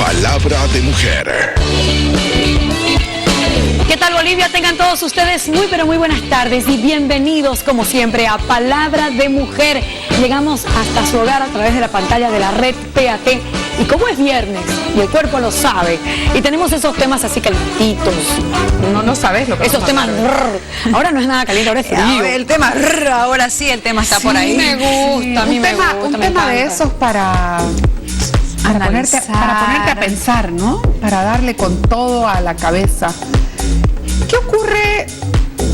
Palabra de mujer. ¿Qué tal, Bolivia? Tengan todos ustedes muy pero muy buenas tardes y bienvenidos como siempre a Palabra de Mujer. Llegamos hasta su hogar a través de la pantalla de la red PAT y como es viernes y el cuerpo lo sabe y tenemos esos temas así calentitos. No sabes lo que esos temas. Ahora no es nada caliente, ahora es frío. El tema, ahora sí, el tema está por ahí. Me gusta, a mí me gusta. Un tema de esos para ponerte a pensar, ¿no? Para darle con todo a la cabeza. ¿Qué ocurre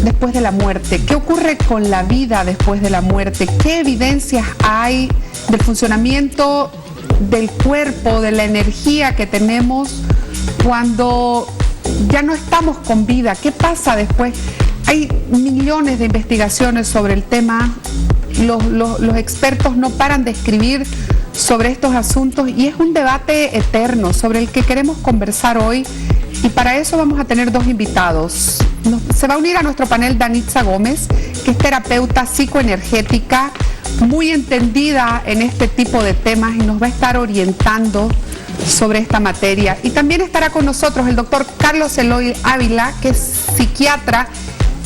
después de la muerte? ¿Qué ocurre con la vida después de la muerte? ¿Qué evidencias hay del funcionamiento del cuerpo, de la energía que tenemos cuando ya no estamos con vida? ¿Qué pasa después? Hay millones de investigaciones sobre el tema. Los expertos no paran de escribir sobre estos asuntos y es un debate eterno sobre el que queremos conversar hoy. Y para eso vamos a tener dos invitados. Se va a unir a nuestro panel Danitza Gómez, que es terapeuta psicoenergética, muy entendida en este tipo de temas y nos va a estar orientando sobre esta materia. Y también estará con nosotros el doctor Carlos Eloy Ávila, que es psiquiatra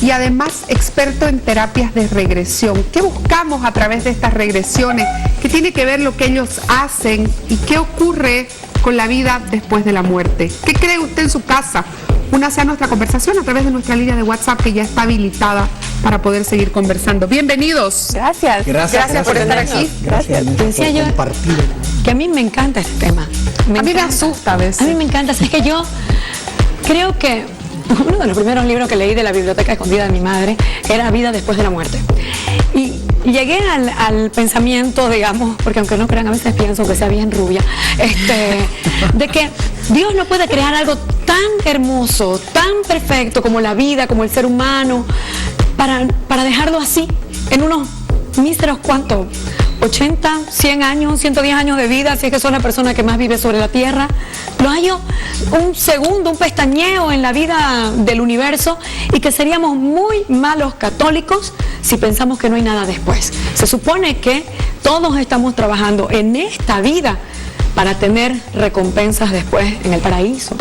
y además experto en terapias de regresión. ¿Qué buscamos a través de estas regresiones? ¿Qué tiene que ver lo que ellos hacen y qué ocurre con la vida después de la muerte? ¿Qué cree usted en su casa? Únase a nuestra conversación a través de nuestra línea de WhatsApp que ya está habilitada para poder seguir conversando. Bienvenidos. Gracias por estar aquí. Gracias. Decía yo que a mí me encanta este tema. A mí me asusta a veces. A mí me encanta. Es que yo creo que uno de los primeros libros que leí de la biblioteca escondida de mi madre era Vida después de la muerte. Y llegué al pensamiento, digamos, porque aunque no crean, a veces pienso que sea bien rubia, de que Dios no puede crear algo tan hermoso, tan perfecto como la vida, como el ser humano, para dejarlo así, en unos míseros, ¿cuánto? 80, 100 años, 110 años de vida, si es que son la persona que más vive sobre la tierra. Lo hallo un segundo, un pestañeo en la vida del universo y que seríamos muy malos católicos si pensamos que no hay nada después. Se supone que todos estamos trabajando en esta vida para tener recompensas después en el paraíso.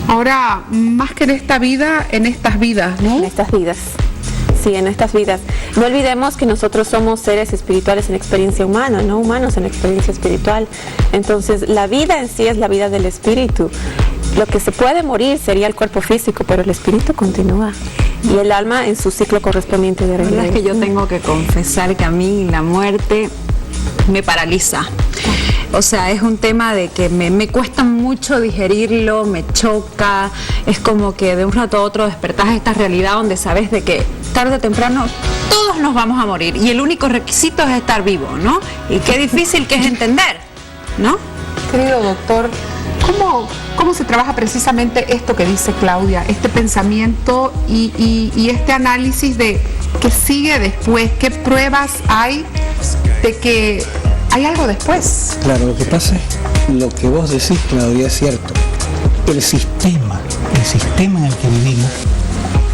Ahora, más que en esta vida, en estas vidas, ¿no? En estas vidas. Sí, en estas vidas. No olvidemos que nosotros somos seres espirituales en experiencia humana, no humanos en experiencia espiritual. Entonces, la vida en sí es la vida del espíritu. Lo que se puede morir sería el cuerpo físico, pero el espíritu continúa. Y el alma en su ciclo correspondiente de regreso. La verdad es que yo tengo que confesar que a mí la muerte me paraliza. O sea, es un tema de que me cuesta mucho digerirlo, me choca, es como que de un rato a otro despertás esta realidad donde sabes de que tarde o temprano todos nos vamos a morir y el único requisito es estar vivo, ¿no? Y qué difícil que es entender, ¿no? Querido doctor, ¿cómo se trabaja precisamente esto que dice Claudia, este pensamiento y este análisis de qué sigue después? ¿Qué pruebas hay de que hay algo después? Claro, lo que pasa es, lo que vos decís, Claudia, es cierto. El sistema en el que vivimos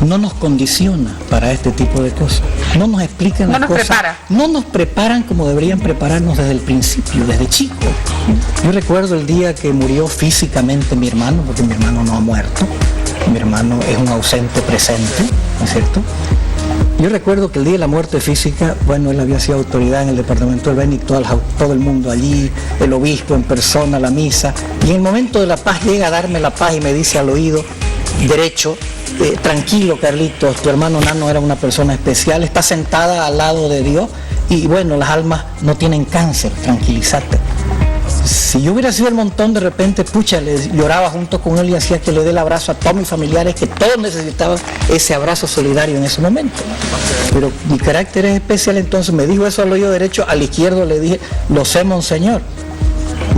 no nos condiciona para este tipo de cosas. No nos explican las cosas. No nos preparan como deberían prepararnos desde el principio, desde chico. Yo recuerdo el día que murió físicamente mi hermano, porque mi hermano no ha muerto. Mi hermano es un ausente presente, ¿no es cierto? Yo recuerdo que el día de la muerte física, bueno, él había sido autoridad en el departamento del Beni, todo el mundo allí, el obispo en persona, la misa, y en el momento de la paz llega a darme la paz y me dice al oído derecho, tranquilo Carlitos, tu hermano Nano era una persona especial, está sentada al lado de Dios y bueno, las almas no tienen cáncer, tranquilízate. Si yo hubiera sido el montón, de repente, lloraba junto con él y hacía que le dé el abrazo a todos mis familiares, que todos necesitaban ese abrazo solidario en ese momento. Pero mi carácter es especial, entonces me dijo eso al oído derecho, al izquierdo le dije, lo sé, monseñor,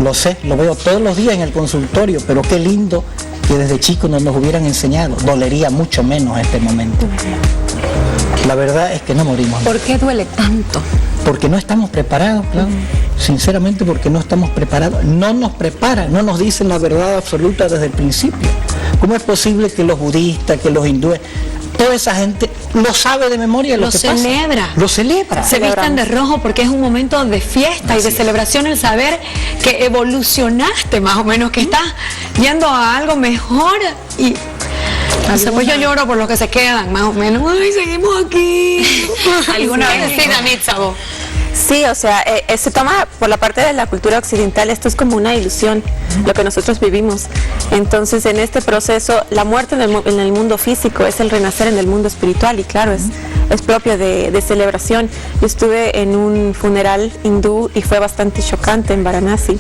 lo sé, lo veo todos los días en el consultorio, pero qué lindo que desde chicos nos hubieran enseñado, dolería mucho menos este momento. La verdad es que no morimos. ¿Por qué duele tanto? Porque no estamos preparados, claro. Sinceramente, porque no estamos preparados. No nos preparan, no nos dicen la verdad absoluta desde el principio. ¿Cómo es posible que los budistas, que los hindúes, toda esa gente lo sabe de memoria lo que celebra. Pasa. Lo celebra. Se visten de rojo porque es un momento de fiesta y de celebración, el saber que evolucionaste más o menos, que estás yendo a algo mejor. Y pues yo lloro por los que se quedan, más o menos. Ay, seguimos aquí. ¿Alguna vez? Sí, Danitza, vos. Sí, o sea, se toma por la parte de la cultura occidental, esto es como una ilusión, lo que nosotros vivimos. Entonces, en este proceso, la muerte en el mundo físico es el renacer en el mundo espiritual, y claro, es propio de celebración. Yo estuve en un funeral hindú y fue bastante chocante en Varanasi,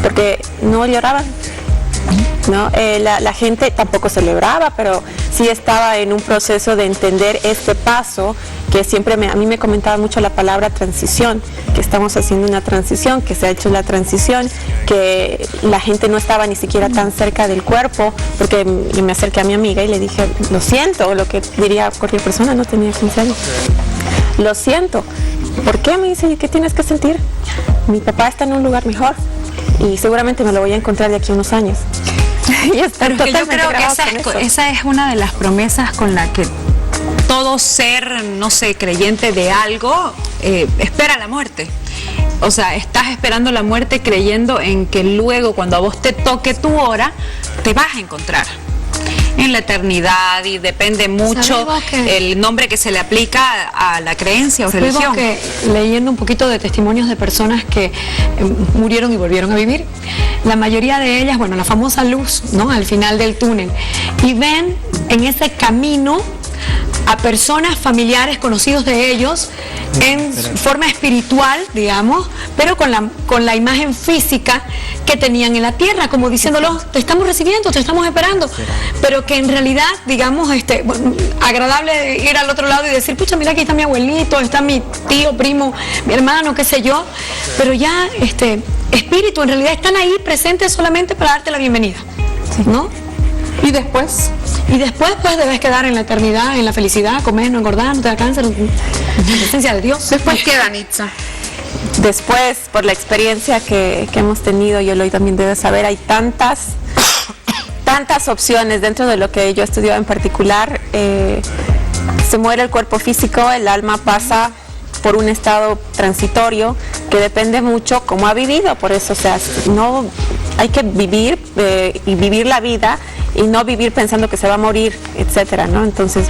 porque no lloraban, ¿no? La gente tampoco celebraba, pero sí estaba en un proceso de entender este paso, que siempre a mí me comentaba mucho la palabra transición, que estamos haciendo una transición, que se ha hecho la transición, que la gente no estaba ni siquiera tan cerca del cuerpo, porque me acerqué a mi amiga y le dije, lo siento, lo que diría cualquier persona, no tenía 15 años. Lo siento. ¿Por qué? Me dice, ¿qué tienes que sentir? Mi papá está en un lugar mejor y seguramente me lo voy a encontrar de aquí a unos años. Pero que yo creo que esa es una de las promesas con la que todo ser, no sé, creyente de algo, espera la muerte. O sea, estás esperando la muerte creyendo en que luego, cuando a vos te toque tu hora, te vas a encontrar en la eternidad, y depende mucho el nombre que se le aplica a la creencia o religión. Que leyendo un poquito de testimonios de personas que murieron y volvieron a vivir, la mayoría de ellas, bueno, la famosa luz, ¿no?, al final del túnel, y ven en ese camino a personas, familiares, conocidos de ellos, en forma espiritual, digamos, pero con la imagen física que tenían en la tierra, como diciéndolos, te estamos recibiendo, te estamos esperando, pero que en realidad, digamos, agradable ir al otro lado y decir, pucha, mira, aquí está mi abuelito, está mi tío, primo, mi hermano, qué sé yo, pero ya, espíritu, en realidad están ahí presentes solamente para darte la bienvenida, ¿no? ¿Y después? Y después, pues, debes quedar en la eternidad, en la felicidad, comer, no engordar, no te da cáncer, en la presencia de Dios. ¿Después qué, Danitza? Después, por la experiencia que hemos tenido, y Eloy también debe saber, hay tantas opciones dentro de lo que yo he estudiado en particular. Se muere el cuerpo físico, el alma pasa por un estado transitorio que depende mucho cómo ha vivido. Por eso, o sea, no hay que vivir y vivir la vida, y no vivir pensando que se va a morir, etcétera, ¿no? Entonces,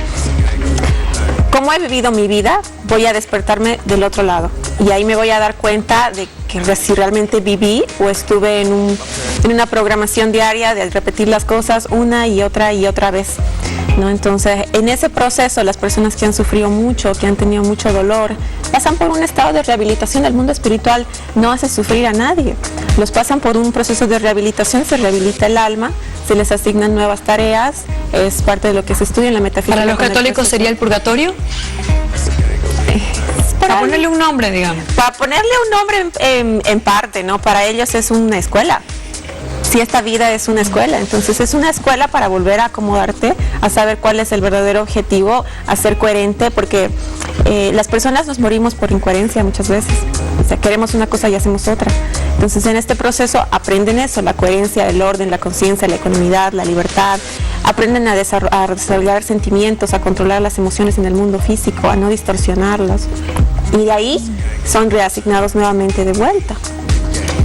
¿cómo he vivido mi vida? Voy a despertarme del otro lado, y ahí me voy a dar cuenta de que si realmente viví o estuve en una programación diaria de repetir las cosas una y otra vez, ¿no? Entonces, en ese proceso, las personas que han sufrido mucho, que han tenido mucho dolor, pasan por un estado de rehabilitación. El mundo espiritual no hace sufrir a nadie. Los pasan por un proceso de rehabilitación, se rehabilita el alma, se les asignan nuevas tareas, es parte de lo que se estudia en la metafísica. ¿Para los católicos sería el purgatorio? Para ponerle un nombre, digamos. Para ponerle un nombre en parte, ¿no? Para ellos es una escuela. Si esta vida es una escuela, entonces es una escuela para volver a acomodarte, a saber cuál es el verdadero objetivo, a ser coherente, porque las personas nos morimos por incoherencia muchas veces. O sea, queremos una cosa y hacemos otra. Entonces, en este proceso aprenden eso, la coherencia, el orden, la conciencia, la ecuanimidad, la libertad. Aprenden a desarrollar sentimientos, a controlar las emociones en el mundo físico, a no distorsionarlos. Y de ahí son reasignados nuevamente de vuelta.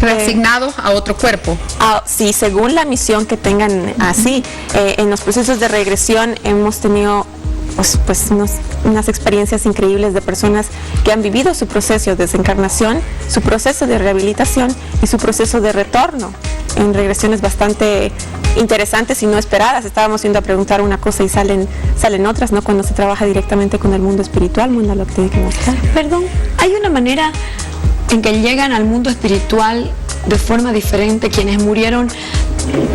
Reasignados a otro cuerpo. Sí, según la misión que tengan así. En los procesos de regresión hemos tenido unas experiencias increíbles de personas que han vivido su proceso de desencarnación, su proceso de rehabilitación y su proceso de retorno, en regresiones bastante interesantes y no esperadas. Estábamos yendo a preguntar una cosa y salen otras, ¿no? Cuando se trabaja directamente con el mundo espiritual, mundo lo que tiene que mostrar. Perdón, ¿hay una manera en que llegan al mundo espiritual de forma diferente quienes murieron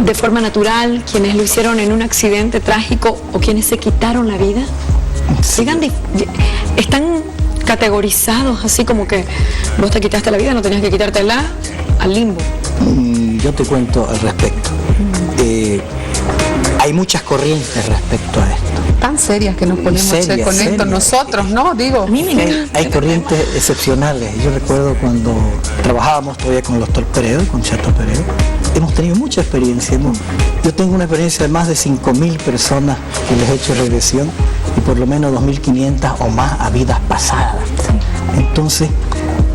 de forma natural, quienes lo hicieron en un accidente trágico o quienes se quitaron la vida? Sí. ¿Están categorizados así como que vos te quitaste la vida, no tenías que quitártela, al limbo? Yo te cuento al respecto. Hay muchas corrientes respecto a esto. Tan serias que nos ponemos con esto nosotros, ¿no? Digo, hay corrientes excepcionales. Yo recuerdo cuando trabajábamos todavía con el doctor Peredo, con Chato Peredo, hemos tenido mucha experiencia. Yo tengo una experiencia de más de 5.000 personas que les he hecho regresión, por lo menos 2.500 o más a vidas pasadas. Entonces,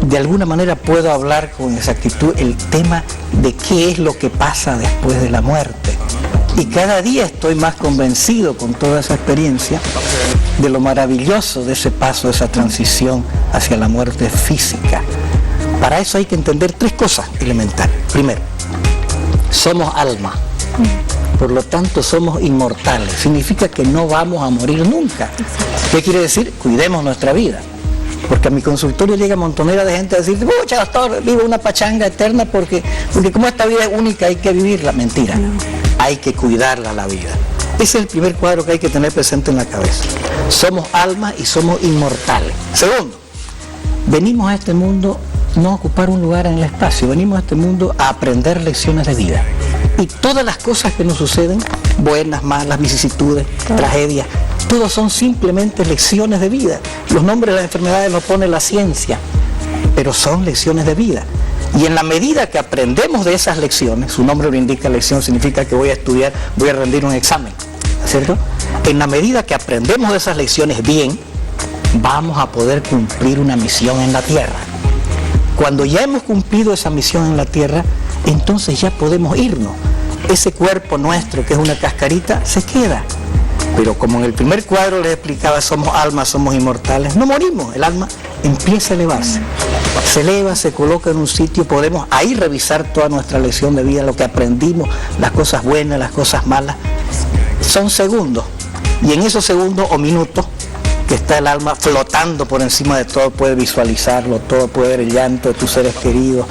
de alguna manera puedo hablar con exactitud el tema de qué es lo que pasa después de la muerte. Y cada día estoy más convencido con toda esa experiencia de lo maravilloso de ese paso, de esa transición hacia la muerte física. Para eso hay que entender 3 cosas elementales. Primero, somos alma, por lo tanto somos inmortales. Significa que no vamos a morir nunca. ¿Qué quiere decir? Cuidemos nuestra vida. Porque a mi consultorio llega montonera de gente a decir, pucha, doctor, vivo una pachanga eterna porque como esta vida es única hay que vivirla. Mentira, hay que cuidarla la vida. Ese es el primer cuadro que hay que tener presente en la cabeza. Somos almas y somos inmortales. Segundo, venimos a este mundo no a ocupar un lugar en el espacio, venimos a este mundo a aprender lecciones de vida. Y todas las cosas que nos suceden, buenas, malas, vicisitudes, tragedias, todos son simplemente lecciones de vida. Los nombres de las enfermedades los pone la ciencia, pero son lecciones de vida. Y en la medida que aprendemos de esas lecciones, su nombre lo indica, lección significa que voy a estudiar, voy a rendir un examen, ¿cierto? En la medida que aprendemos de esas lecciones bien, vamos a poder cumplir una misión en la tierra. Cuando ya hemos cumplido esa misión en la tierra, entonces ya podemos irnos. Ese cuerpo nuestro, que es una cascarita, se queda. Pero como en el primer cuadro les explicaba, somos almas, somos inmortales, no morimos, el alma empieza a elevarse. Se eleva, se coloca en un sitio, podemos ahí revisar toda nuestra lección de vida, lo que aprendimos, las cosas buenas, las cosas malas. Son segundos, y en esos segundos o minutos que está el alma flotando por encima de todo, puede visualizarlo, todo puede ver el llanto de tus seres queridos,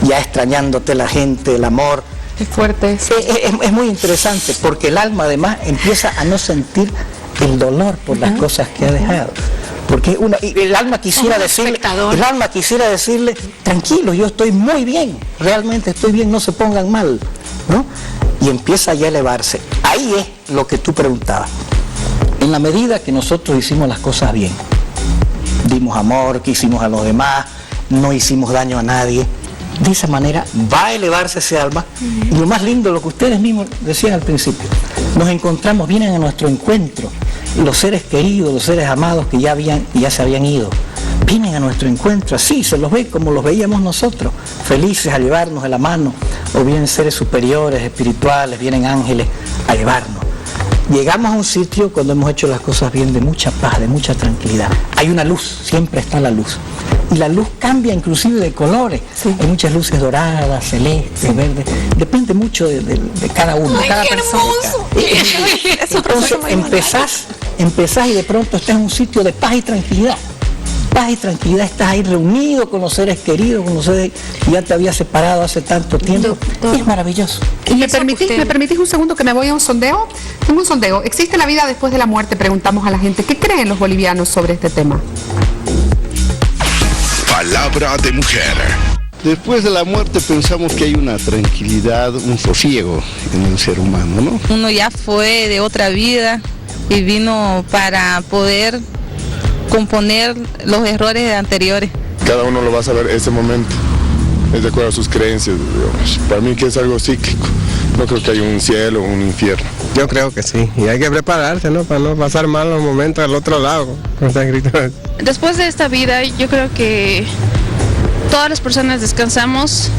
ya extrañándote la gente, el amor. Qué fuerte es. Es muy interesante porque el alma además empieza a no sentir el dolor por las cosas que ha dejado. Porque el alma quisiera decirle, tranquilo, yo estoy muy bien, realmente estoy bien, no se pongan mal, ¿no? Y empieza ya a elevarse. Ahí es lo que tú preguntabas. En la medida que nosotros hicimos las cosas bien, dimos amor, quisimos a los demás, no hicimos daño a nadie, de esa manera va a elevarse ese alma. Y lo más lindo, lo que ustedes mismos decían al principio, nos encontramos, vienen a nuestro encuentro los seres queridos, los seres amados que ya se habían ido, vienen a nuestro encuentro, así se los ve como los veíamos nosotros, felices a llevarnos de la mano, o vienen seres superiores, espirituales, vienen ángeles a llevarnos. Llegamos a un sitio cuando hemos hecho las cosas bien, de mucha paz, de mucha tranquilidad. Hay una luz, siempre está la luz. Y la luz cambia inclusive de colores. Sí. Hay muchas luces doradas, celestes, verdes. Depende mucho de cada uno, de cada persona. Entonces empezás y de pronto estás en un sitio de paz y tranquilidad. Paz y tranquilidad, estás ahí reunido con los seres queridos, con los seres que ya te había separado hace tanto tiempo. Es maravilloso. ¿Y me permitís un segundo que me voy a un sondeo? Tengo un sondeo. ¿Existe la vida después de la muerte? Preguntamos a la gente. ¿Qué creen los bolivianos sobre este tema? Palabra de mujer. Después de la muerte pensamos que hay una tranquilidad, un sosiego en el ser humano, ¿no? Uno ya fue de otra vida y vino para poder componer los errores anteriores. Cada uno lo va a saber ese momento, es de acuerdo a sus creencias, digamos. Para mí que es algo cíclico, no creo que haya un cielo o un infierno. Yo creo que sí, y hay que prepararse, ¿no? Para no pasar malos momentos al otro lado, como está escrito. Después de esta vida, yo creo que todas las personas descansamos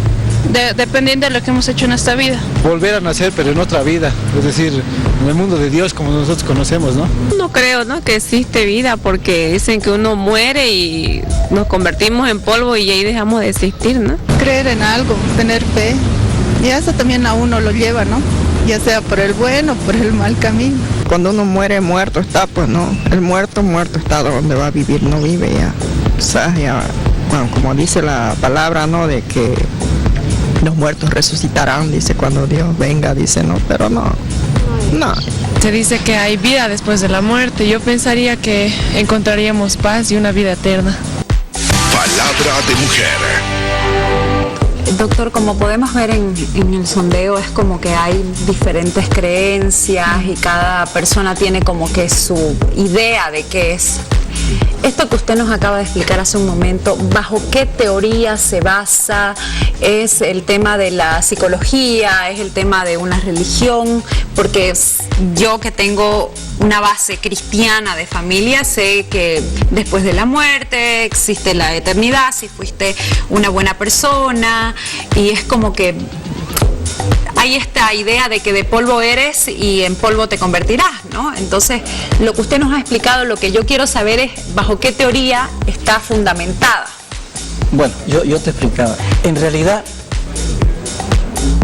dependiendo de lo que hemos hecho en esta vida. Volver a nacer, pero en otra vida, es decir, en el mundo de Dios como nosotros conocemos, ¿no? No creo, ¿no?, que existe vida, porque dicen que uno muere y nos convertimos en polvo y ahí dejamos de existir, ¿no? Creer en algo, tener fe, y eso también a uno lo lleva, ¿no? Ya sea por el bueno o por el mal camino. Cuando uno muere, muerto está, pues no, el muerto está donde va a vivir, no vive ya. Quizás ya, bueno, como dice la palabra, ¿no?, de que los muertos resucitarán, dice, cuando Dios venga, dice, no, pero no. Se dice que hay vida después de la muerte. Yo pensaría que encontraríamos paz y una vida eterna. Palabra de mujer. Doctor, como podemos ver en el sondeo, es como que hay diferentes creencias y cada persona tiene como que su idea de qué es esto que usted nos acaba de explicar hace un momento, ¿bajo qué teoría se basa? ¿Es el tema de la psicología? ¿Es el tema de una religión? Porque yo, que tengo una base cristiana de familia, sé que después de la muerte existe la eternidad, si fuiste una buena persona, y es como que hay esta idea de que de polvo eres y en polvo te convertirás, ¿no? Entonces, lo que usted nos ha explicado, lo que yo quiero saber es bajo qué teoría está fundamentada. Bueno, yo te explicaba. En realidad,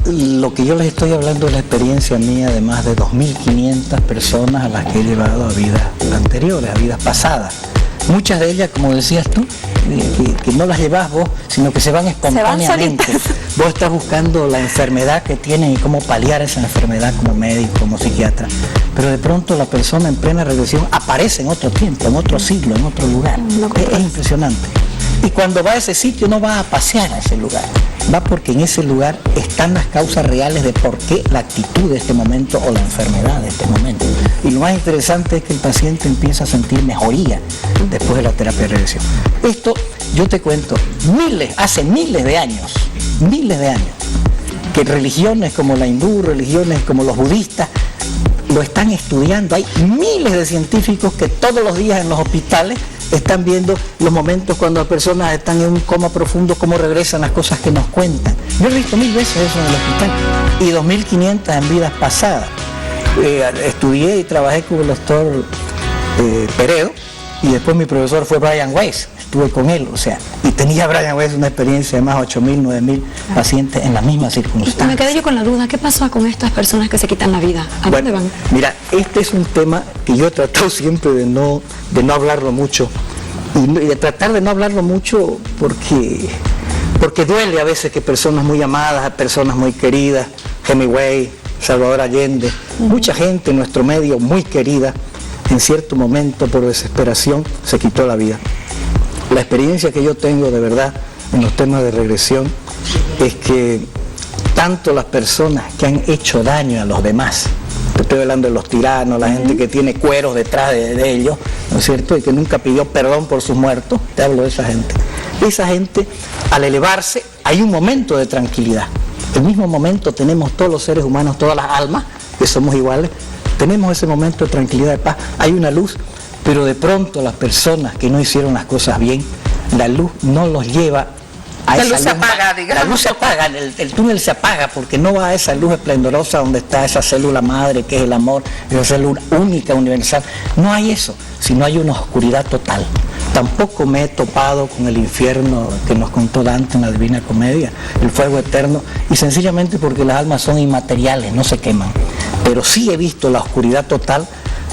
lo que yo les estoy hablando es la experiencia mía de más de 2.500 personas a las que he llevado a vidas anteriores, a vidas pasadas. Muchas de ellas, como decías tú, que no las llevas vos, sino que se van espontáneamente. Vos estás buscando la enfermedad que tienen y cómo paliar esa enfermedad como médico, como psiquiatra. Pero de pronto la persona en plena regresión aparece en otro tiempo, en otro siglo, en otro lugar. Es impresionante. Y cuando va a ese sitio no va a pasear a ese lugar, va porque en ese lugar están las causas reales de por qué la actitud de este momento o la enfermedad de este momento. Y lo más interesante es que el paciente empieza a sentir mejoría después de la terapia de regresión. Esto, yo te cuento, hace miles de años, que religiones como la hindú, religiones como los budistas, lo están estudiando. Hay miles de científicos que todos los días en los hospitales están viendo los momentos cuando las personas están en un coma profundo, cómo regresan las cosas que nos cuentan. Yo he visto 1000 veces eso en el hospital y 2.500 en vidas pasadas. Estudié y trabajé con el doctor Peredo, y después mi profesor fue Brian Weiss, estuve con él, o sea, y tenía Brian Weiss una experiencia de más de 8.000, 9.000 pacientes en las mismas circunstancias. Me quedé yo con la duda, ¿qué pasa con estas personas que se quitan la vida? ¿A dónde van? Mira, este es un tema que yo he tratado siempre de no hablarlo mucho, y de tratar de no hablarlo mucho porque duele a veces que personas muy amadas, personas muy queridas, Hemingway, Salvador Allende, mucha gente en nuestro medio muy querida, en cierto momento por desesperación se quitó la vida. La experiencia que yo tengo de verdad en los temas de regresión es que tanto las personas que han hecho daño a los demás, te estoy hablando de los tiranos, la gente que tiene cueros detrás de ellos, ¿no es cierto? Y que nunca pidió perdón por sus muertos, te hablo de esa gente. Esa gente, al elevarse, hay un momento de tranquilidad. El mismo momento tenemos todos los seres humanos, todas las almas, que somos iguales, tenemos ese momento de tranquilidad, de paz, hay una luz, pero de pronto las personas que no hicieron las cosas bien, la luz no los lleva a esa luz. La luz se apaga, digamos. La luz se apaga, el túnel se apaga porque no va a esa luz esplendorosa donde está esa célula madre que es el amor, esa célula única, universal. No hay eso, sino hay una oscuridad total. Tampoco me he topado con el infierno que nos contó Dante en la Divina Comedia, el fuego eterno, y sencillamente porque las almas son inmateriales, no se queman. Pero sí he visto la oscuridad total,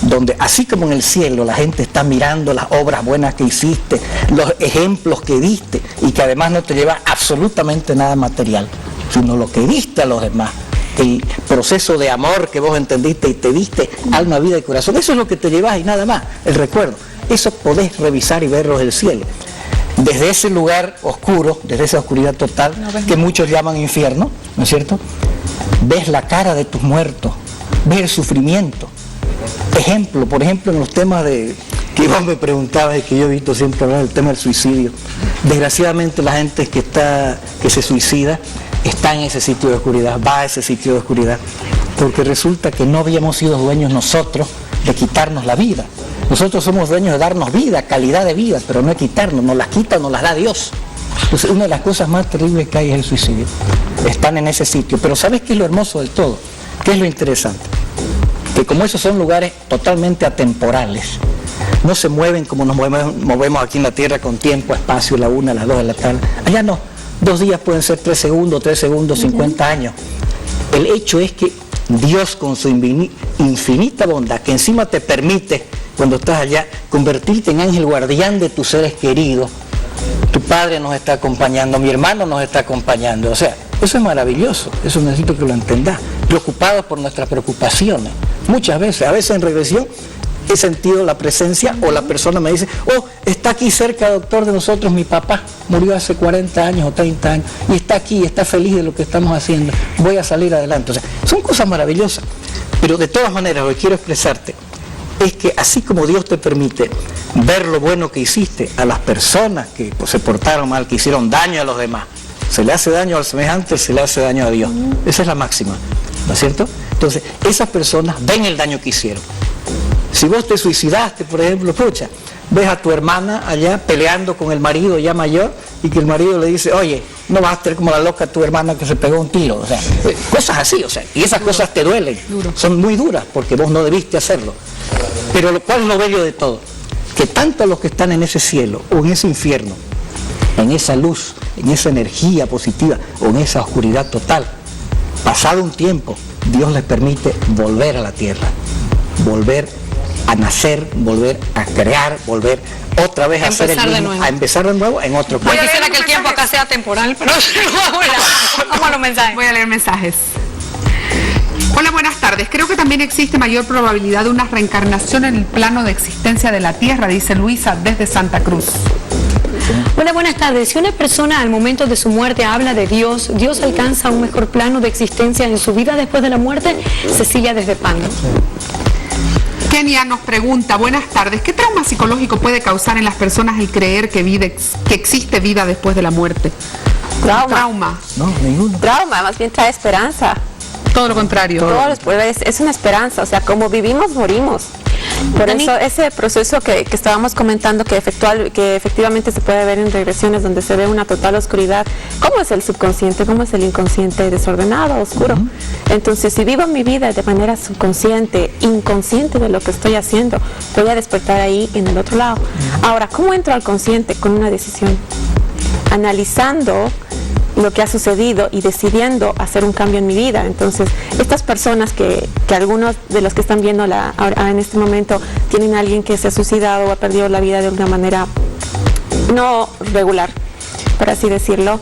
donde así como en el cielo la gente está mirando las obras buenas que hiciste, los ejemplos que diste, y que además no te lleva absolutamente nada material, sino lo que diste a los demás, el proceso de amor que vos entendiste y te diste alma, vida y corazón, eso es lo que te llevas y nada más, el recuerdo. Eso podés revisar y verlo del cielo. Desde ese lugar oscuro, desde esa oscuridad total, que muchos llaman infierno, ¿no es cierto? Ves la cara de tus muertos, ves el sufrimiento. Ejemplo, por ejemplo, en los temas de que vos me preguntabas y que yo he visto siempre hablar del tema del suicidio. Desgraciadamente la gente que se suicida está en ese sitio de oscuridad, va a ese sitio de oscuridad, porque resulta que no habíamos sido dueños nosotros de quitarnos la vida. Nosotros somos dueños de darnos vida, calidad de vida, pero no de quitarnos, nos las quita, nos las da Dios. Entonces, una de las cosas más terribles que hay es el suicidio. Están en ese sitio. Pero ¿sabes qué es lo hermoso de todo? ¿Qué es lo interesante? Que como esos son lugares totalmente atemporales, no se mueven como nos movemos aquí en la Tierra con tiempo, espacio, la 1, las 2 de la tarde. Allá no, 2 días pueden ser 3 segundos, 3 segundos, 50 años. El hecho es que Dios con su infinita bondad, que encima te permite, cuando estás allá, convertirte en ángel guardián de tus seres queridos. Tu padre nos está acompañando, mi hermano nos está acompañando. O sea, eso es maravilloso, eso necesito que lo entendas. Preocupados por nuestras preocupaciones. Muchas veces, a veces en regresión, he sentido la presencia o la persona me dice, oh, está aquí cerca, doctor, de nosotros, mi papá murió hace 40 años o 30 años y está aquí, está feliz de lo que estamos haciendo, voy a salir adelante. O sea, son cosas maravillosas, pero de todas maneras lo que quiero expresarte es que así como Dios te permite ver lo bueno que hiciste a las personas que se portaron mal, que hicieron daño a los demás. Se le hace daño al semejante, se le hace daño a Dios. Esa es la máxima, ¿no es cierto? Entonces, esas personas ven el daño que hicieron. Si vos te suicidaste, por ejemplo, pucha, ves a tu hermana allá peleando con el marido ya mayor y que el marido le dice, oye, no vas a estar como la loca tu hermana que se pegó un tiro, o sea, cosas así, o sea, y esas cosas te duelen, son muy duras porque vos no debiste hacerlo. Pero ¿cuál es lo bello de todo? Que tanto los que están en ese cielo o en ese infierno, en esa luz, en esa energía positiva o en esa oscuridad total, pasado un tiempo, Dios les permite volver a la tierra, volver a nacer, volver a crear, volver otra vez a hacer el mismo, a empezar de nuevo en otro plano. Quisiera que el tiempo acá sea temporal, pero vamos a los mensajes. Voy a leer mensajes. Hola, buenas tardes. Creo que también existe mayor probabilidad de una reencarnación en el plano de existencia de la Tierra, dice Luisa desde Santa Cruz. Hola, buenas tardes. Si una persona al momento de su muerte habla de Dios, ¿Dios alcanza un mejor plano de existencia en su vida después de la muerte? Cecilia desde Pando. Kenia nos pregunta, buenas tardes, ¿qué trauma psicológico puede causar en las personas el creer que existe vida después de la muerte? Trauma. No, ninguno. Trauma, más bien trae esperanza. Todo lo contrario. Es una esperanza, o sea, como vivimos, morimos. Por eso ese proceso que estábamos comentando que efectivamente se puede ver en regresiones donde se ve una total oscuridad, ¿cómo es el subconsciente? ¿Cómo es el inconsciente desordenado, oscuro? Entonces, si vivo mi vida de manera subconsciente, inconsciente de lo que estoy haciendo, voy a despertar ahí en el otro lado. Ahora, ¿cómo entro al consciente? Con una decisión, analizando lo que ha sucedido y decidiendo hacer un cambio en mi vida. Entonces, estas personas que algunos de los que están viendo ahora en este momento tienen a alguien que se ha suicidado o ha perdido la vida de una manera no regular, por así decirlo,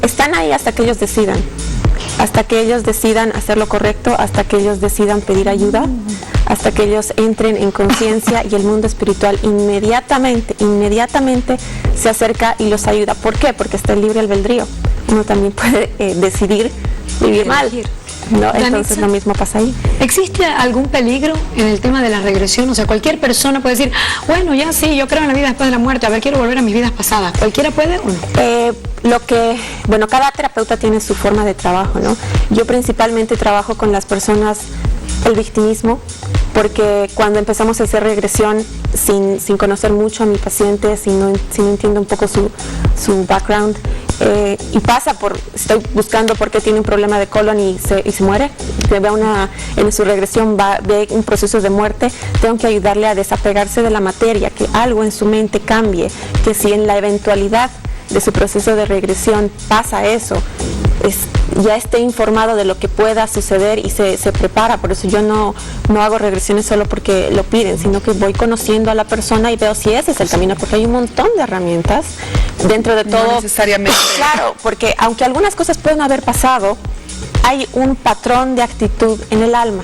están ahí hasta que ellos decidan. Hasta que ellos decidan hacer lo correcto, hasta que ellos decidan pedir ayuda, hasta que ellos entren en conciencia y el mundo espiritual inmediatamente se acerca y los ayuda. ¿Por qué? Porque está el libre albedrío. Uno también puede decidir vivir mal, ¿no? Entonces lo mismo pasa ahí. ¿Existe algún peligro en el tema de la regresión? O sea, cualquier persona puede decir, bueno, ya sí, yo creo en la vida después de la muerte, a ver, quiero volver a mis vidas pasadas. ¿Cualquiera puede o no? Cada terapeuta tiene su forma de trabajo, ¿no? Yo principalmente trabajo con las personas el victimismo, porque cuando empezamos a hacer regresión sin conocer mucho a mi paciente, si no entiendo un poco su background, y estoy buscando por qué tiene un problema de colon y se muere, en su regresión ve un proceso de muerte, tengo que ayudarle a desapegarse de la materia, que algo en su mente cambie, que si en la eventualidad de su proceso de regresión pasa eso, ya esté informado de lo que pueda suceder y se prepara. Por eso yo no hago regresiones solo porque lo piden, sino que voy conociendo a la persona y veo si ese es el camino, porque hay un montón de herramientas dentro de todo. No necesariamente. Claro, porque aunque algunas cosas pueden haber pasado, hay un patrón de actitud en el alma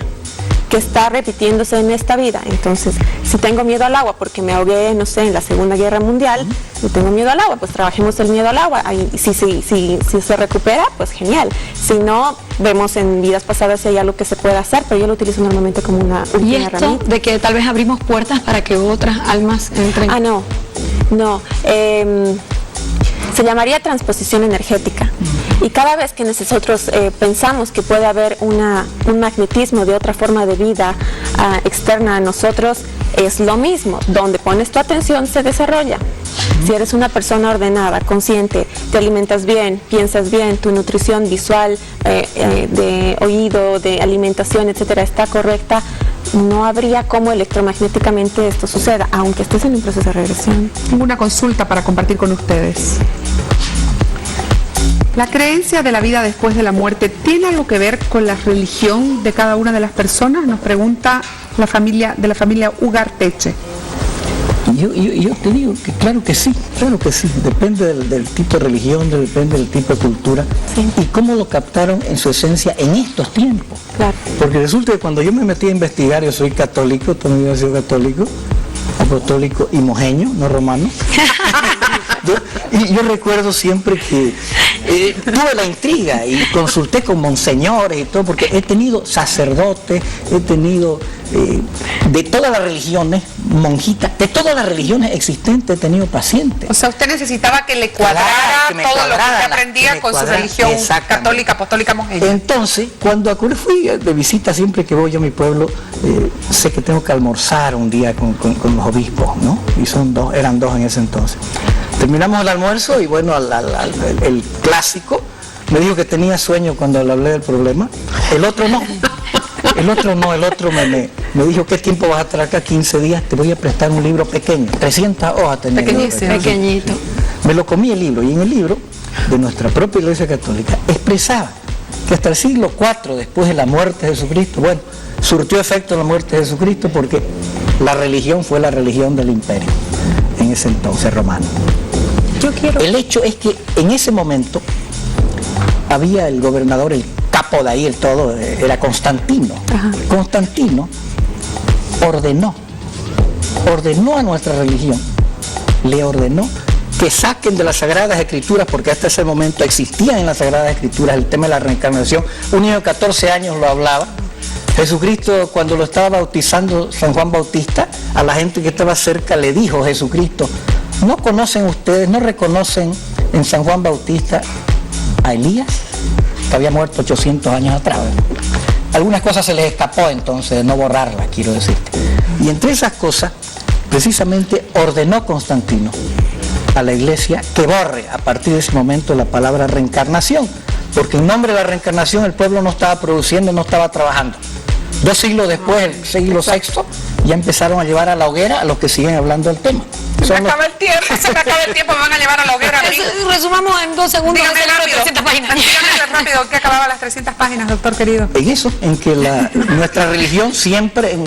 que está repitiéndose en esta vida. Entonces, si tengo miedo al agua porque me ahogué, no sé, en la Segunda Guerra Mundial, y tengo miedo al agua, pues trabajemos el miedo al agua. Si se recupera, pues genial. Si no, vemos en vidas pasadas si hay algo que se puede hacer, pero yo lo utilizo normalmente como una última ¿Y esto herramienta. De que tal vez abrimos puertas para que otras almas entren? No. Se llamaría transposición energética. Y cada vez que nosotros pensamos que puede haber un magnetismo de otra forma de vida externa a nosotros, es lo mismo. Donde pones tu atención se desarrolla. Si eres una persona ordenada, consciente, te alimentas bien, piensas bien, tu nutrición visual, de oído, de alimentación, etcétera, está correcta, no habría cómo electromagnéticamente esto suceda, aunque estés en un proceso de regresión. Tengo una consulta para compartir con ustedes. ¿La creencia de la vida después de la muerte tiene algo que ver con la religión de cada una de las personas? Nos pregunta la familia Ugarteche. Yo te digo que claro que sí, depende del tipo de religión, depende del tipo de cultura y cómo lo captaron en su esencia en estos tiempos. Claro. Porque resulta que cuando yo me metí a investigar, yo soy católico, también he sido católico, apostólico y mojeño, no romano. Y yo recuerdo siempre que tuve la intriga y consulté con monseñores y todo, porque he tenido sacerdotes, he tenido de todas las religiones, monjitas, de todas las religiones existentes he tenido pacientes. O sea, usted necesitaba que le cuadrara todo lo que usted aprendía con su religión católica, apostólica, monjeña. Entonces, cuando fui de visita, siempre que voy a mi pueblo, sé que tengo que almorzar un día con los obispos, ¿no? Y eran dos en ese entonces. Terminamos el almuerzo y bueno, el clásico me dijo que tenía sueño cuando le hablé del problema. El otro no. El otro me dijo, ¿qué tiempo vas a estar acá? 15 días, te voy a prestar un libro pequeño, 300 hojas tenía. Pequeñito. Me lo comí el libro, y en el libro de nuestra propia Iglesia Católica expresaba que hasta el siglo IV, después de la muerte de Jesucristo, bueno, surtió efecto la muerte de Jesucristo porque la religión fue la religión del imperio, en ese entonces romano. El hecho es que en ese momento había el gobernador, el capo de ahí, el todo, era Constantino. Ajá. Constantino ordenó a nuestra religión, le ordenó que saquen de las Sagradas Escrituras, porque hasta ese momento existían en las Sagradas Escrituras el tema de la reencarnación. Un niño de 14 años lo hablaba. Jesucristo, cuando lo estaba bautizando San Juan Bautista, a la gente que estaba cerca le dijo Jesucristo, ¿no conocen ustedes, no reconocen en San Juan Bautista a Elías, que había muerto 800 años atrás? Algunas cosas se les escapó entonces, de no borrarlas, quiero decirte. Y entre esas cosas, precisamente ordenó Constantino a la Iglesia que borre a partir de ese momento la palabra reencarnación, porque en nombre de la reencarnación el pueblo no estaba produciendo, no estaba trabajando. 2 siglos después, el siglo VI, ya empezaron a llevar a la hoguera a los que siguen hablando del tema. Se me acaba el tiempo, me van a llevar a la hoguera. Resumamos en 2 segundos. Dígame rápido, 300 páginas. Dígame rápido, que acababa las 300 páginas, doctor querido. En eso, en que nuestra religión siempre, en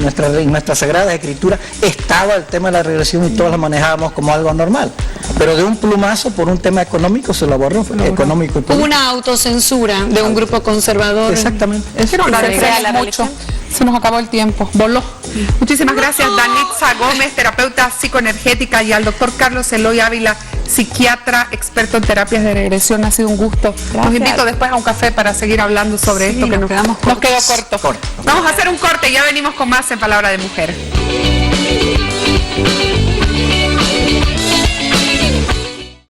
nuestra Sagrada Escritura, estaba el tema de la regresión y todos la manejábamos como algo normal. Pero de un plumazo, por un tema económico, se lo borró, económico y político. Hubo una autocensura de un grupo conservador. Exactamente. Es que no la mucho. Se nos acabó el tiempo, voló. Muchísimas gracias, Danitza Gómez, terapeuta psicoenergética, y al doctor Carlos Eloy Ávila, psiquiatra, experto en terapias de regresión. Ha sido un gusto. Gracias. Los invito después a un café para seguir hablando sobre esto, que nos quedó corto. Vamos a hacer un corte y ya venimos con más en Palabra de Mujer.